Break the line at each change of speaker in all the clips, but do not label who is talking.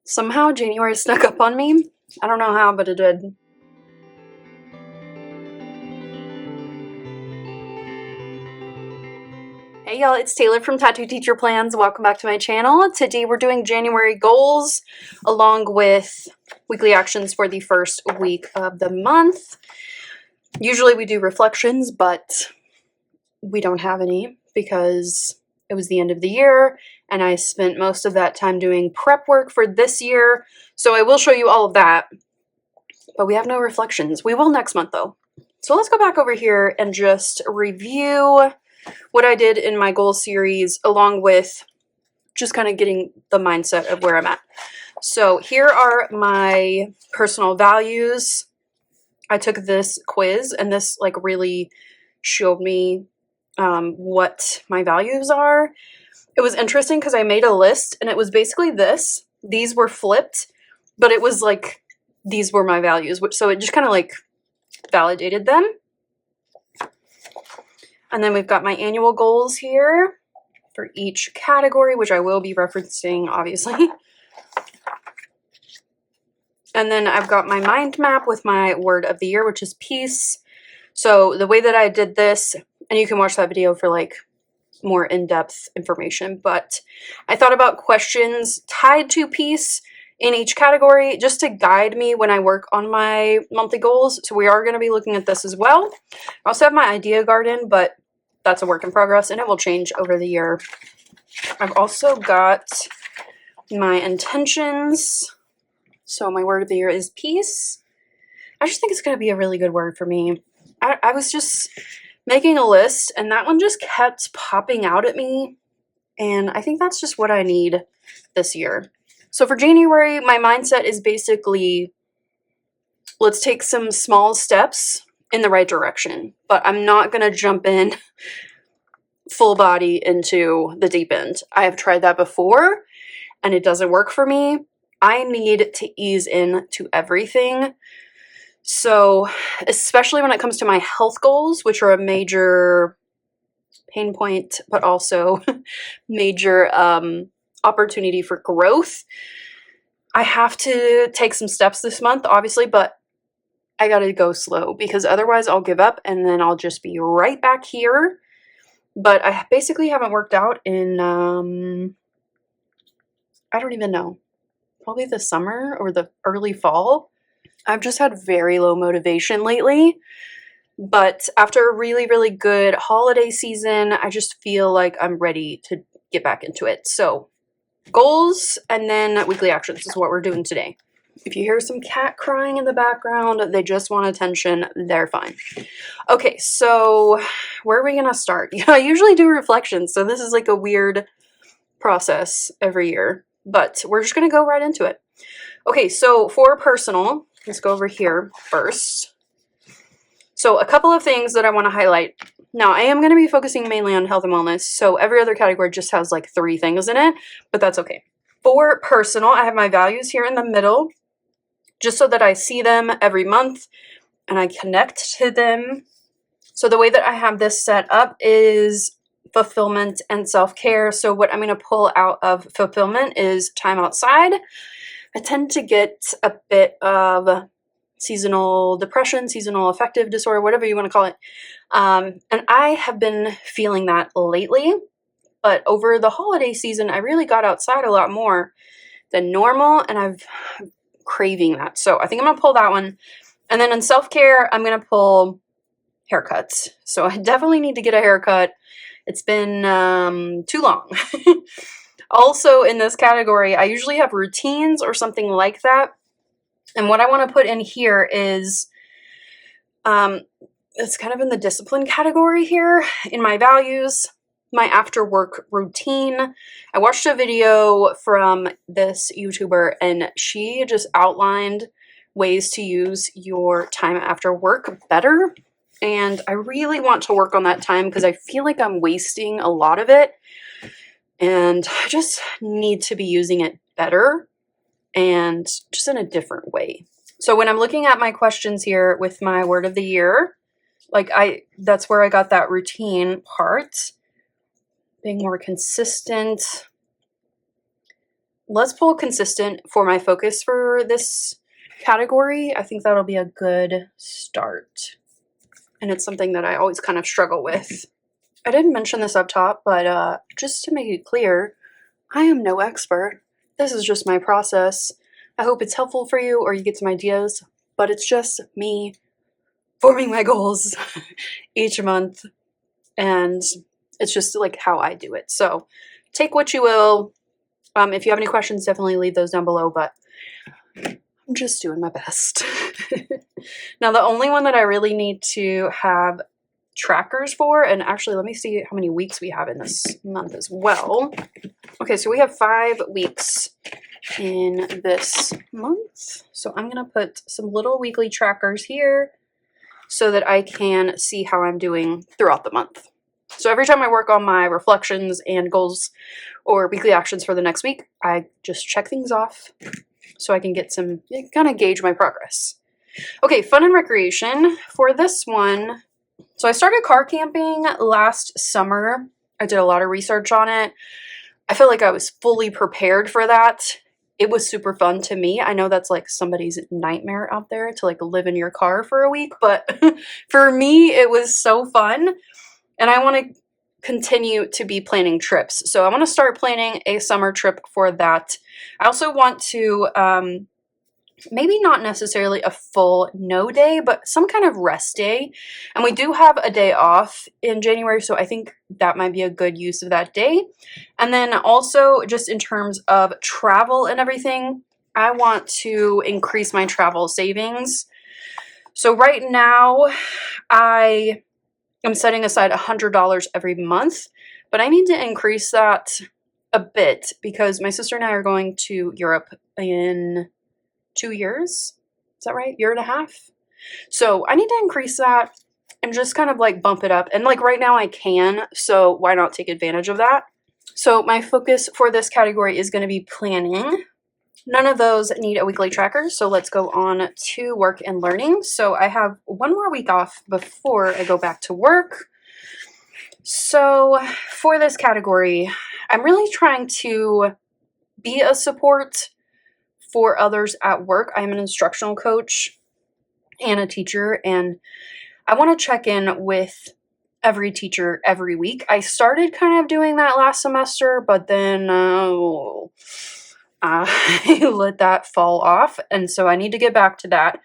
Somehow January snuck up on me. I don't know how, but it did. Hey y'all, it's Taylor from Tattoo Teacher Plans. Welcome back to my channel. Today we're doing January goals along with weekly actions for the first week of the month. Usually we do reflections, but we don't have any because it was the end of the year and I spent most of that time doing prep work for this year. So I will show you all of that, but we have no reflections. We will next month though. So let's go back over here and just review what I did in my goal series along with just kind of getting the mindset of where I'm at. So here are my personal values. I took this quiz and this like really showed me what my values are. It was interesting because I made a list and it was basically this. These were flipped, but it was like these were my values, so it just kind of like validated them. And then we've got my annual goals here for each category, which I will be referencing obviously. And then I've got my mind map with my word of the year, which is peace. So the way that I did this, and you can watch that video for like more in-depth information, but I thought about questions tied to peace in each category just to guide me when I work on my monthly goals. So we are going to be looking at this as well. I also have my idea garden, but that's a work in progress and it will change over the year. I've also got my intentions. So my word of the year is peace. I just think it's going to be a really good word for me. I was just making a list and that one just kept popping out at me. And I think that's just what I need this year. So for January, my mindset is basically, let's take some small steps in the right direction, but I'm not going to jump in full body into the deep end. I have tried that before and it doesn't work for me. I need to ease into everything. So especially when it comes to my health goals, which are a major pain point, but also major opportunity for growth, I have to take some steps this month, obviously, but I gotta go slow because otherwise I'll give up and then I'll just be right back here. But I basically haven't worked out in, I don't even know, probably the summer or the early fall. I've just had very low motivation lately, but after a really, really good holiday season, I just feel like I'm ready to get back into it. So goals and then weekly actions is what we're doing today. If you hear some cat crying in the background, they just want attention, they're fine. Okay, so where are we gonna start? I usually do reflections, so this is like a weird process every year, but we're just gonna go right into it. Okay, so for personal, let's go over here first. So a couple of things that I want to highlight. Now, I am going to be focusing mainly on health and wellness, so every other category just has like 3 things in it, but that's okay. For personal, I have my values here in the middle, just so that I see them every month and I connect to them. So the way that I have this set up is fulfillment and self-care. So what I'm going to pull out of fulfillment is time outside. I tend to get a bit of seasonal depression, seasonal affective disorder, whatever you want to call it. And I have been feeling that lately, but over the holiday season, I really got outside a lot more than normal and I'm craving that. So I think I'm going to pull that one. And then in self-care, I'm going to pull haircuts. So I definitely need to get a haircut. It's been too long. Also in this category, I usually have routines or something like that. And what I want to put in here is, it's kind of in the discipline category here in my values, my after work routine. I watched a video from this YouTuber and she just outlined ways to use your time after work better. And I really want to work on that time because I feel like I'm wasting a lot of it. And I just need to be using it better and just in a different way. So when I'm looking at my questions here with my word of the year, like that's where I got that routine part, being more consistent. let's pull consistent for my focus for this category. I think that'll be a good start. And it's something that I always kind of struggle with. I didn't mention this up top, but just to make it clear, I am no expert. This is just my process. I hope it's helpful for you or you get some ideas, but it's just me forming my goals each month, and it's just like how I do it. So take what you will. If you have any questions, definitely leave those down below, but I'm just doing my best. Now, the only one that I really need to have trackers for, and actually let me see how many weeks we have in this month as well. Okay, so we have 5 weeks in this month. So I'm going to put some little weekly trackers here so that I can see how I'm doing throughout the month. So every time I work on my reflections and goals or weekly actions for the next week, I just check things off so I can get some, kind of gauge my progress. Okay, fun and recreation. For this one, so I started car camping last summer. I did a lot of research on it. I feel like I was fully prepared for that. It was super fun to me. I know that's like somebody's nightmare out there to like live in your car for a week, but for me, it was so fun. And I want to continue to be planning trips. So I want to start planning a summer trip for that. I also want to, maybe not necessarily a full no day, but some kind of rest day. And we do have a day off in January, so I think that might be a good use of that day. And then also just in terms of travel and everything, I want to increase my travel savings. So right now I am setting aside $100 every month, but I need to increase that a bit because my sister and I are going to Europe in 2 years. Is that right? Year and a half. So I need to increase that and just kind of like bump it up. And like right now I can, so why not take advantage of that? So my focus for this category is going to be planning. None of those need a weekly tracker, so let's go on to work and learning. So I have 1 more week off before I go back to work. So for this category, I'm really trying to be a support for others at work. I'm an instructional coach and a teacher, and I want to check in with every teacher every week. I started kind of doing that last semester, but then I let that fall off, and so I need to get back to that.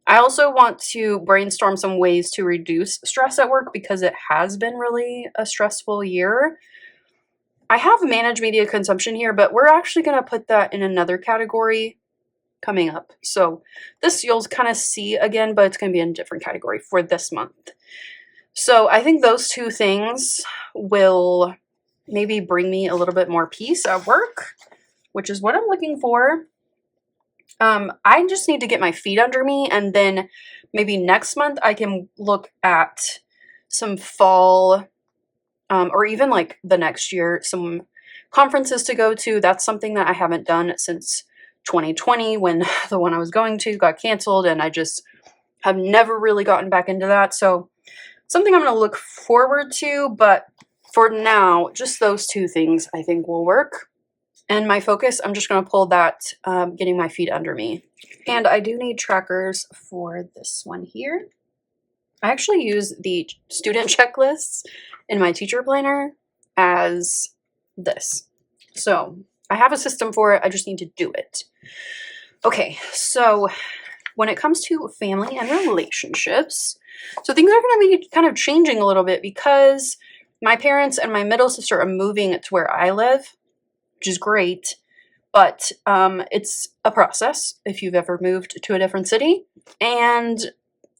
I also want to brainstorm some ways to reduce stress at work because it has been really a stressful year. I have managed media consumption here, but we're actually going to put that in another category coming up. So this you'll kind of see again, but it's going to be in a different category for this month. So I think those 2 things will maybe bring me a little bit more peace at work, which is what I'm looking for. I just need to get my feet under me, and then maybe next month I can look at some fall or even like the next year, some conferences to go to. That's something that I haven't done since 2020 when the one I was going to got canceled, and I just have never really gotten back into that. So something I'm going to look forward to, but for now, just those 2 things I think will work. And my focus, I'm just going to pull that getting my feet under me. And I do need trackers for this one here. I actually use the student checklists in my teacher planner as this. So I have a system for it. I just need to do it. Okay, so when it comes to family and relationships, so things are going to be kind of changing a little bit because my parents and my middle sister are moving to where I live, which is great, but it's a process if you've ever moved to a different city. And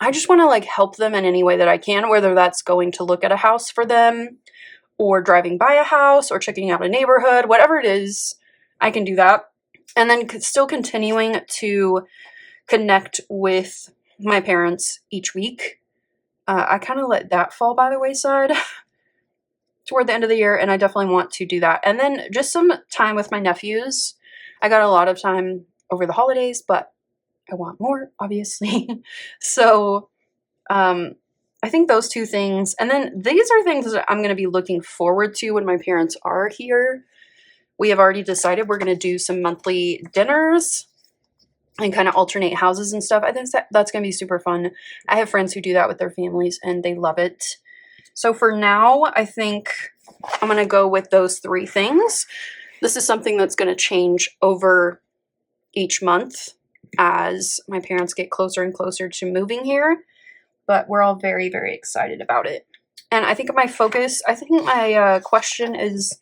I just want to like help them in any way that I can, whether that's going to look at a house for them or driving by a house or checking out a neighborhood, whatever it is, I can do that. And then still continuing to connect with my parents each week. I kind of let that fall by the wayside toward the end of the year, and I definitely want to do that. And then just some time with my nephews. I got a lot of time over the holidays, but I want more, obviously. So I think those 2 things. And then these are things that I'm going to be looking forward to when my parents are here. we have already decided we're going to do some monthly dinners and kind of alternate houses and stuff. I think that's going to be super fun. I have friends who do that with their families and they love it. So for now, I think I'm going to go with those 3 things. This is something that's going to change over each month as my parents get closer and closer to moving here, but we're all very, very excited about it. And I think my question is,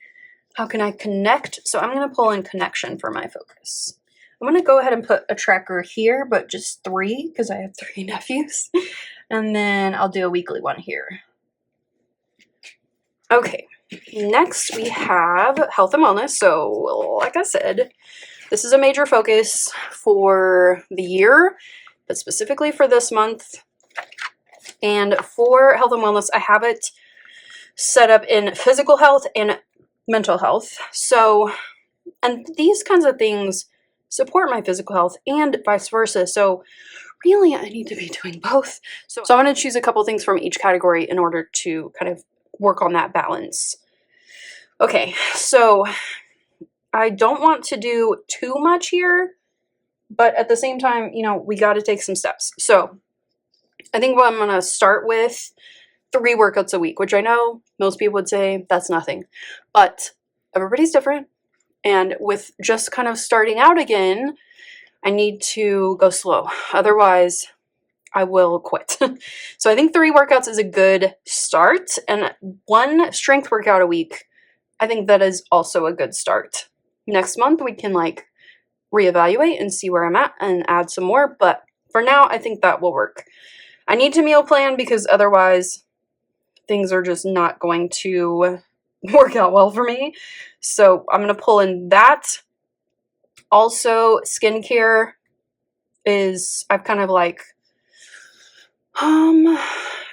how can I connect? So I'm going to pull in connection for my focus. I'm going to go ahead and put a tracker here, but just 3 because I have 3 nephews. And then I'll do a weekly one here. Okay, next we have health and wellness. So like I said, this is a major focus for the year, but specifically for this month. And for health and wellness, I have it set up in physical health and mental health. So, and these kinds of things support my physical health and vice versa. So really I need to be doing both. So I'm going to choose a couple things from each category in order to kind of work on that balance. Okay, so I don't want to do too much here, but at the same time, you know, we got to take some steps. So I think what I'm going to start with 3 workouts a week, which I know most people would say that's nothing, but everybody's different. And with just kind of starting out again, I need to go slow. Otherwise, I will quit. So I think 3 workouts is a good start, and 1 strength workout a week. I think that is also a good start. Next month, we can like reevaluate and see where I'm at and add some more. But for now, I think that will work. I need to meal plan because otherwise things are just not going to work out well for me. So I'm going to pull in that. Also, skincare is, I've kind of like,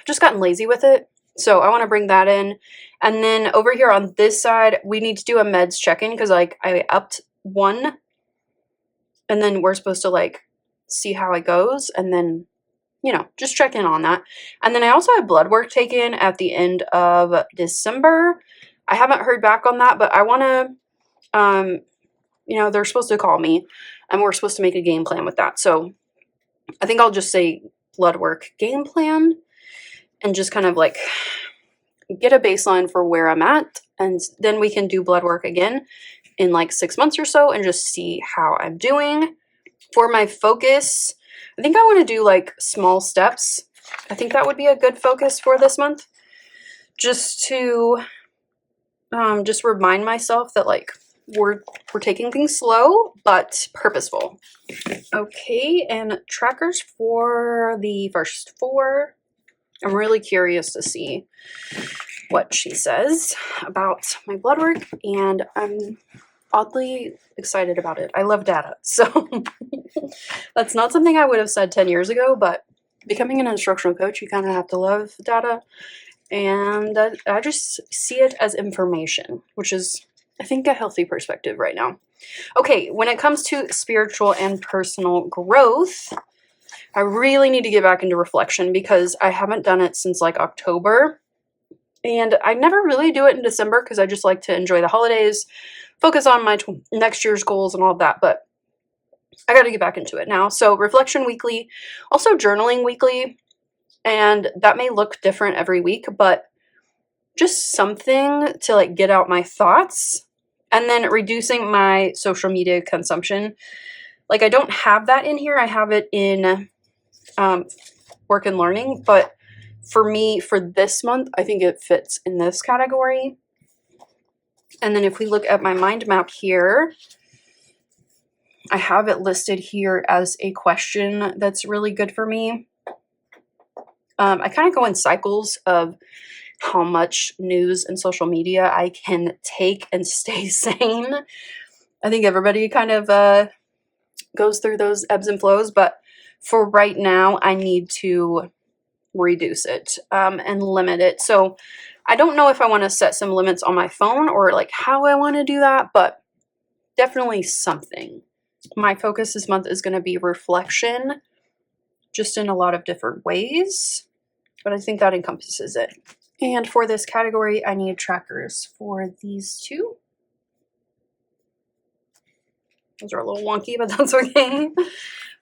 just gotten lazy with it. So I want to bring that in. And then over here on this side, we need to do a meds check-in because like I upped 1 and then we're supposed to like see how it goes and then, you know, just check in on that. And then I also have blood work taken at the end of December. I haven't heard back on that, but I want to, you know, they're supposed to call me and we're supposed to make a game plan with that. So I think I'll just say blood work game plan and just kind of like get a baseline for where I'm at. And then we can do blood work again in like 6 months or so and just see how I'm doing. For my focus, I think I want to do like small steps. I think that would be a good focus for this month. Just to just remind myself that like we're taking things slow but purposeful. Okay, and trackers for the first 4. I'm really curious to see what she says about my blood work, and I'm oddly excited about it. I love data, so that's not something I would have said 10 years ago, but becoming an instructional coach, you kind of have to love data, and I just see it as information, which is, I think, a healthy perspective right now. Okay, when it comes to spiritual and personal growth, I really need to get back into reflection because I haven't done it since like October. And I never really do it in December because I just like to enjoy the holidays, focus on my next year's goals and all of that. But I got to get back into it now. So reflection weekly, also journaling weekly. And that may look different every week, but just something to like get out my thoughts. And then reducing my social media consumption. Like I don't have that in here. I have it in work and learning, but for me, for this month, I think it fits in this category. And then if we look at my mind map here, I have it listed here as a question that's really good for me. I kind of go in cycles of how much news and social media I can take and stay sane. I think everybody kind of goes through those ebbs and flows, but for right now, I need to reduce it and limit it. So I don't know if I want to set some limits on my phone or like how I want to do that, but definitely something. My focus this month is going to be reflection, just in a lot of different ways, but I think that encompasses it. And for this category, I need trackers for these 2. Those are a little wonky, but that's okay.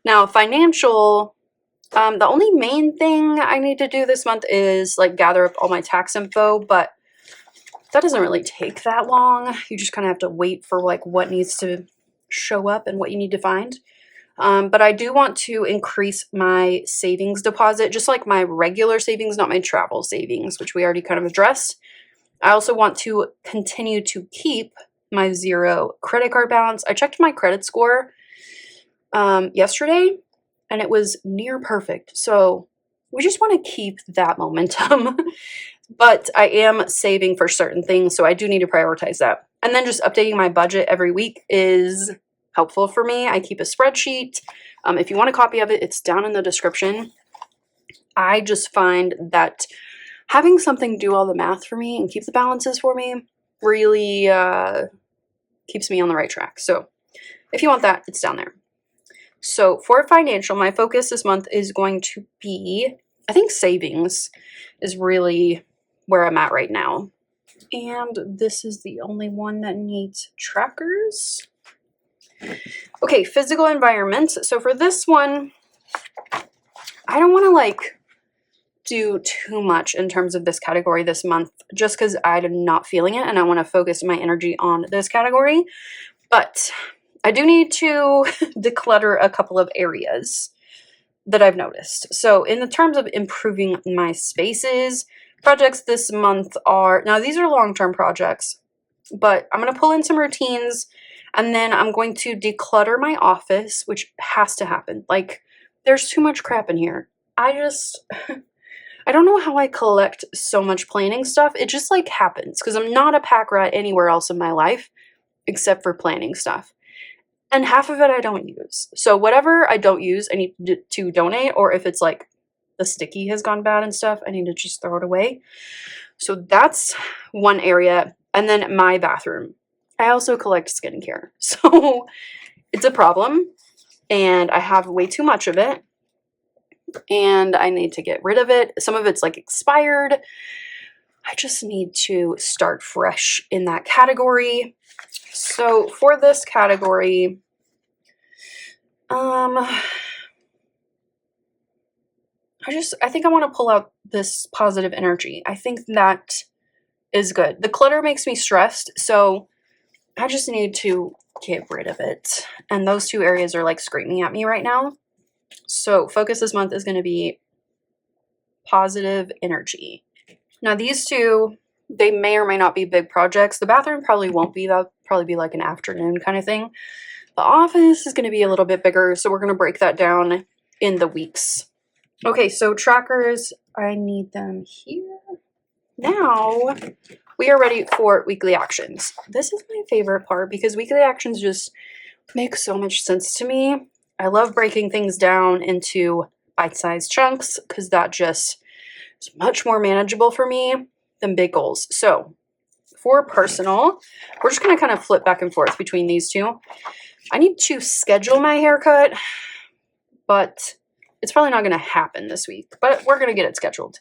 Now, financial, the only main thing I need to do this month is like gather up all my tax info, but that doesn't really take that long. You just kind of have to wait for like what needs to show up and what you need to find. But I do want to increase my savings deposit, just like my regular savings, not my travel savings, which we already kind of addressed. I also want to continue to keep my 0 credit card balance. I checked my credit score yesterday and it was near perfect. So we just want to keep that momentum. But I am saving for certain things, so I do need to prioritize that. And then just updating my budget every week is helpful for me. I keep a spreadsheet. If you want a copy of it, it's down in the description. I just find that having something do all the math for me and keep the balances for me really keeps me on the right track. So if you want that, it's down there. So for financial, my focus this month is going to be, I think savings is really where I'm at right now. And this is the only one that needs trackers. Okay, physical environments. So for this one, I don't want to like do too much in terms of this category this month, just because I'm not feeling it and I want to focus my energy on this category. But I do need to declutter a couple of areas that I've noticed. So in the terms of improving my spaces, projects this month are, now these are long-term projects, but I'm going to pull in some routines and then I'm going to declutter my office, which has to happen. Like, there's too much crap in here. I don't know how I collect so much planning stuff. It just like happens because I'm not a pack rat anywhere else in my life except for planning stuff. And half of it I don't use. So whatever I don't use, I need to donate, or if it's like the sticky has gone bad and stuff, I need to just throw it away. So that's one area. And then my bathroom. I also collect skincare. So it's a problem and I have way too much of it and I need to get rid of it. Some of it's like expired. I just need to start fresh in that category. So for this category, I think I want to pull out this positive energy. I think that is good. The clutter makes me stressed, so I just need to get rid of it. And those two areas are like screaming at me right now. So focus this month is going to be positive energy. Now these two, they may or may not be big projects. The bathroom probably won't be. That'll probably be like an afternoon kind of thing. The office is going to be a little bit bigger, so we're going to break that down in the weeks. Okay, so trackers, I need them here. Now, we are ready for weekly actions. This is my favorite part because weekly actions just make so much sense to me. I love breaking things down into bite-sized chunks because that just is much more manageable for me than big goals. So, for personal, we're just going to kind of flip back and forth between these two. I need to schedule my haircut, but it's probably not going to happen this week, but we're going to get it scheduled.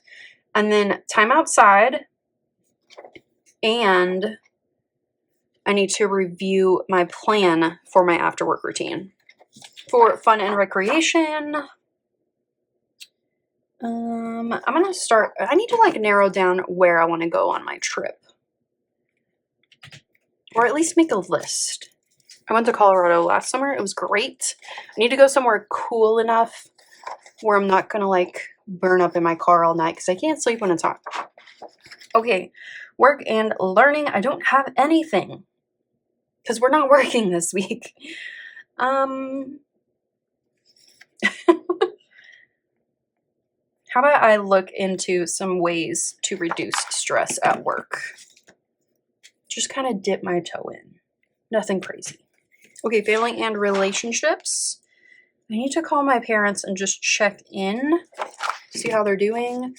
And then time outside, and I need to review my plan for my after work routine. For fun and recreation, I'm going to start, I need to like narrow down where I want to go on my trip. Or at least make a list. I went to Colorado last summer. It was great. I need to go somewhere cool enough where I'm not going to like burn up in my car all night because I can't sleep when it's hot. Okay, work and learning. I don't have anything because we're not working this week. How about I look into some ways to reduce stress at work? Just kind of dip my toe in. Nothing crazy. Okay, family and relationships. I need to call my parents and just check in, see how they're doing.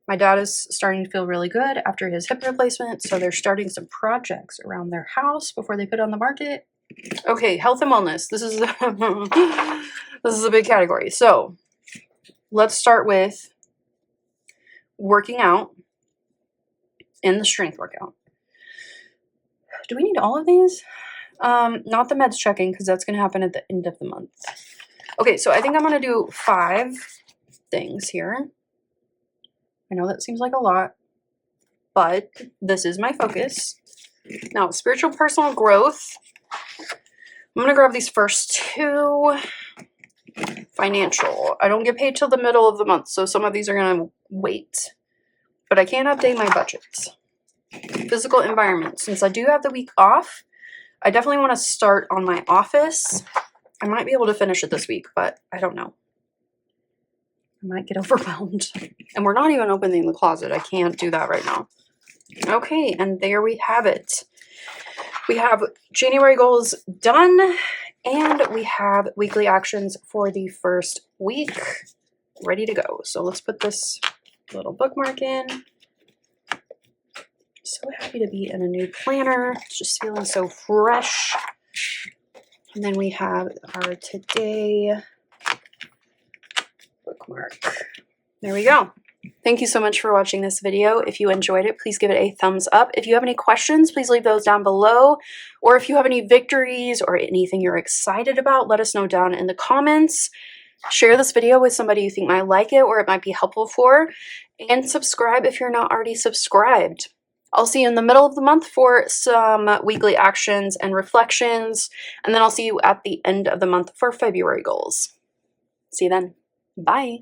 My dad is starting to feel really good after his hip replacement, so they're starting some projects around their house before they put it on the market. Okay, health and wellness. This is this is a big category. So let's start with working out and the strength workout. Do we need all of these? Not the meds checking, because that's going to happen at the end of the month. Okay, so I think I'm going to do 5 things here. I know that seems like a lot, but this is my focus. Now, spiritual personal growth. I'm going to grab these first 2. Financial. I don't get paid till the middle of the month, so some of these are going to wait. But I can update my budgets. Physical environment. Since I do have the week off, I definitely want to start on my office. I might be able to finish it this week, but I don't know. I might get overwhelmed. And we're not even opening the closet. I can't do that right now. Okay, and there we have it. We have January goals done, and we have weekly actions for the first week ready to go. So let's put this little bookmark in. So happy to be in a new planner. It's just feeling so fresh. And then we have our today bookmark. There we go. Thank you so much for watching this video. If you enjoyed it, please give it a thumbs up. If you have any questions, please leave those down below. Or if you have any victories or anything you're excited about, let us know down in the comments. Share this video with somebody you think might like it or it might be helpful for. And subscribe if you're not already subscribed. I'll see you in the middle of the month for some weekly actions and reflections. And then I'll see you at the end of the month for February goals. See you then. Bye.